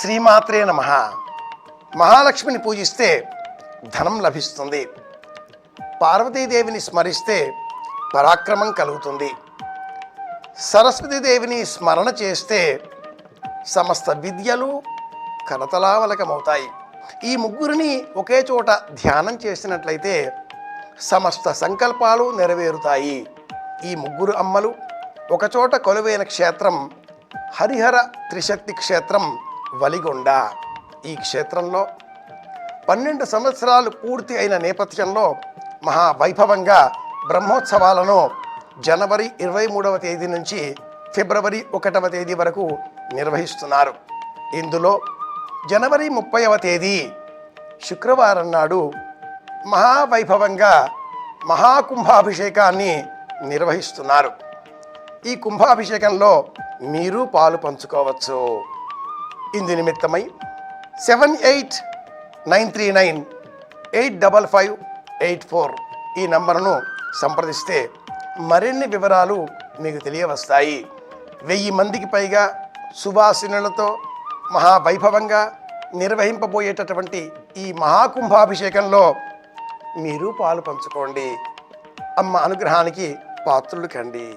శ్రీమాత్రే నమః. మహాలక్ష్మిని పూజిస్తే ధనం లభిస్తుంది. పార్వతీదేవిని స్మరిస్తే పరాక్రమం కలుగుతుంది. సరస్వతీదేవిని స్మరణ చేస్తే సమస్త విద్యలు కరతలామలకమవుతాయి. ఈ ముగ్గురిని ఒకే చోట ధ్యానం చేసినట్లయితే సమస్త సంకల్పాలు నెరవేరుతాయి. ఈ ముగ్గురు అమ్మలు ఒకచోట కొలువైన క్షేత్రం హరిహర త్రిశక్తి క్షేత్రం వలిగొండ. ఈ క్షేత్రంలో 12 సంవత్సరాలు పూర్తి అయిన నేపథ్యంలో మహావైభవంగా బ్రహ్మోత్సవాలను జనవరి 23వ తేదీ నుంచి ఫిబ్రవరి 1వ తేదీ వరకు నిర్వహిస్తున్నారు. ఇందులో జనవరి 30వ తేదీ శుక్రవారం నాడు మహావైభవంగా మహాకుంభాభిషేకాన్ని నిర్వహిస్తున్నారు. ఈ కుంభాభిషేకంలో మీరు పాలు పంచుకోవచ్చు. ఇందు నిమిత్తమై 7893985584 ఈ నంబరును సంప్రదిస్తే మరిన్ని వివరాలు మీకు తెలియవస్తాయి. 1000 మందికి పైగా సువాసినులతో మహావైభవంగా నిర్వహింపబోయేటటువంటి ఈ మహాకుంభాభిషేకంలో మీరు పాలు పంచుకోండి. అమ్మ అనుగ్రహానికి పాత్రులు కండి.